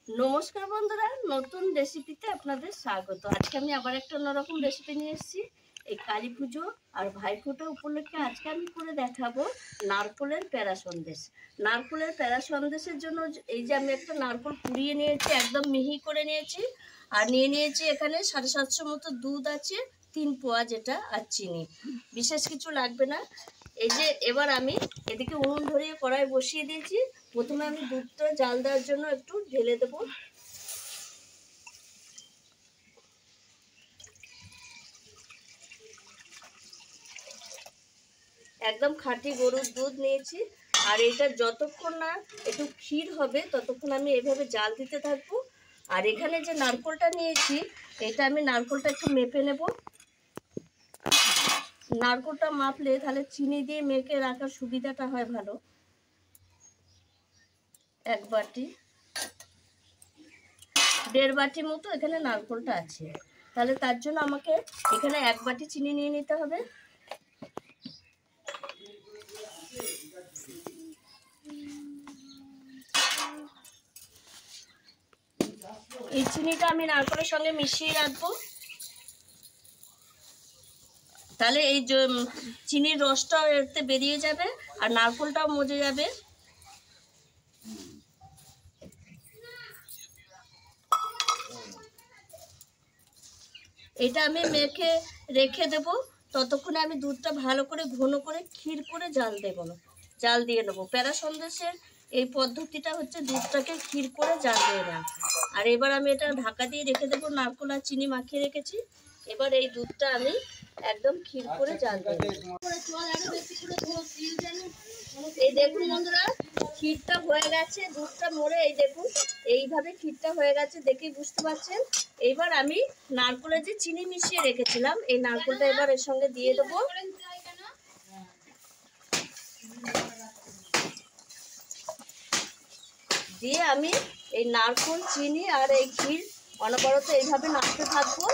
নমস্কার বন্ধুরা, নতুন রেসিপিতে আপনাদের স্বাগত। আজকে আমি আবার একটা অন্যরকম রেসিপি নিয়ে এসেছি। এই কালী পুজো আর ভাইফোঁটা উপলক্ষে আজকে আমি করে দেখাবো নারকোলের প্যারা সন্দেশ। নারকোলের প্যারা সন্দেশের জন্য এই যে আমি একটা নারকোল কুড়িয়ে নিয়েছি, একদম মিহি করে নিয়েছি। আর নিয়ে নিয়েছি এখানে 750 মতো দুধ আছে, 3 পোয়া যেটা, আর চিনি। বিশেষ কিছু লাগবে না। এই যে এবার আমি এদিকে উনুন ধরিয়ে কড়াই বসিয়ে দিয়েছি। প্রথমে আমি দুধটা জাল দেওয়ার জন্য একটু ঢেলে দেবো। একদম খাঁটি গরুর দুধ নিয়েছি। আর এটা যতক্ষণ না একটু ক্ষীর হবে ততক্ষণ আমি এভাবে জাল দিতে থাকবো। আর এখানে যে নারকোলটা নিয়েছি, এটা আমি নারকোলটা একটু মেপে নেব। নারকোলটা মাপলে তাহলে চিনি দিয়ে মেখে রাখার সুবিধাটা হয় ভালো। 1 বাটি, 1.5 বাটি মতো এখানে নারকোলটা আছে। তাহলে তার জন্য আমাকে এখানে 1 বাটি চিনি নিয়ে নিতে হবে। এই চিনিটা আমি নারকোলের সঙ্গে মিশিয়ে রাখবো। তাহলে এই যে চিনির রসটা এতে বেরিয়ে যাবে আর নারকোলটাও মজে যাবে। এটা আমি মেখে রেখে দেব। ততক্ষণে আমি দুধটা ভালো করে ঘন করে ক্ষীর করে জাল দিয়ে নেবো। প্যারা সন্দেশের এই পদ্ধতিটা হচ্ছে দুধটাকে ক্ষীর করে জাল দিয়ে নেওয়া। আর এবার আমি এটা ঢাকা দিয়ে রেখে দেবো। নারকোল আর চিনি মাখিয়ে রেখেছি। এবার এই দুধটা আমি একদম ক্ষীর করে জাল দিয়ে দেবো। এই দেখুন বন্ধুরা, ক্ষীরটা হয়ে গেছে, দুধটা মরে এই দেখুন এইভাবে ক্ষীরটা হয়ে গেছে, দেখেই বুঝতে পারছেন। এবার আমি নারকোলের যে চিনি মিশিয়ে রেখেছিলাম, এই নারকোলটা এবার এর সঙ্গে দিয়ে দেবো। দিয়ে আমি এই নারকোল, চিনি আর এই ক্ষীর অনবরত এইভাবে নাড়তে থাকবো।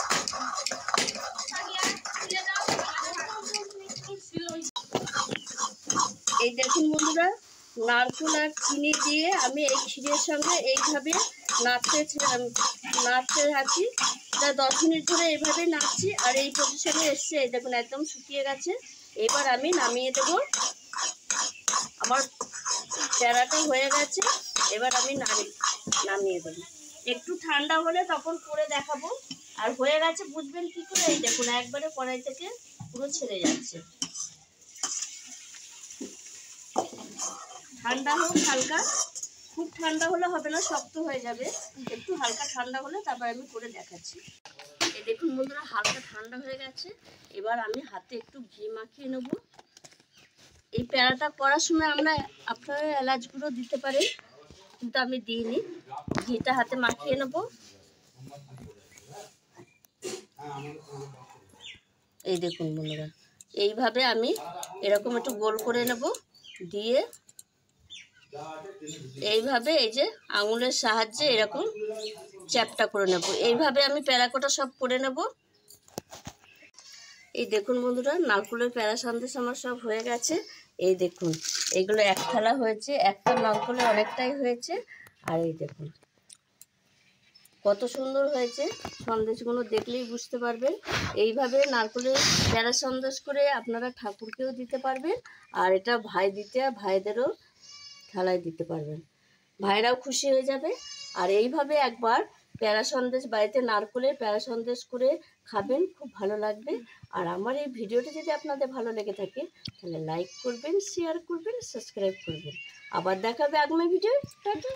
এই দেখুন বন্ধুরা, নারকোল আর চিনি দিয়ে আমি এই ক্ষীরের সঙ্গে এইভাবে নাড়তে থাকি। তা 10 মিনিট ধরে এইভাবে নাড়ছি। আর এই পজিশনে এসছে, এই দেখুন একদম শুকিয়ে গেছে। এবার আমি নামিয়ে দেব। আমার প্যারাটা হয়ে গেছে, এবার আমি নামিয়ে দেব। একটু ঠান্ডা হলে তখন করে দেখাবো। আর হয়ে গেছে বুঝবেন কি করে, এই দেখুন একবারে কড়াই থেকে পুরো ছেড়ে যাচ্ছে। ঠান্ডা হোক হালকা, খুব ঠান্ডা হলে হবে না, শক্ত হয়ে যাবে। একটু হালকা ঠান্ডা হলে তারপর আমি করে দেখাচ্ছি। এই দেখুন বন্ধুরা, হালকা ঠান্ডা হয়ে গেছে। এবার আমি হাতে একটু ঘি মাখিয়ে নেব। এই প্যারাটা করার সময় আপনারা এলাচ গুঁড়ো দিতে পারেন, কিন্তু আমি দিইনি। ঘিটা হাতে মাখিয়ে নেব। এই দেখুন বন্ধুরা, এইভাবে আমি এরকম একটু গোল করে নেব। দিয়ে এইভাবে এই যে আঙুলের সাহায্যে এরকম চ্যাপটা করে নেব। এইভাবে আমি প্যারাকোটা সব করে নেব। এই দেখুন বন্ধুরা, নারকোলের প্যারা সন্দেশ আমার সব হয়ে গেছে। এই দেখুন এগুলো এক থালা হয়েছে, একটা নারকোলে অনেকটাই হয়েছে। আর এই দেখুন কত সুন্দর হয়েছে সন্দেশগুলো, দেখলেই বুঝতে পারবেন। এইভাবে নারকোলের প্যারা সন্দেশ করে আপনারা ঠাকুরকেও দিতে পারবেন। আর এটা ভাইদেরও থালায় দিতে পারবেন, ভাইরাও খুশি হয়ে যাবে। আর এইভাবে একবার প্যারা সন্দেশ বাড়িতে নারকোলের প্যারা সন্দেশ করে খাবেন, খুব ভালো লাগবে। আর আমার এই ভিডিওটি যদি আপনাদের ভালো লেগে থাকে তাহলে লাইক করবেন, শেয়ার করবেন, সাবস্ক্রাইব করবেন। আবার দেখাবে আগামী ভিডিও। টাটা।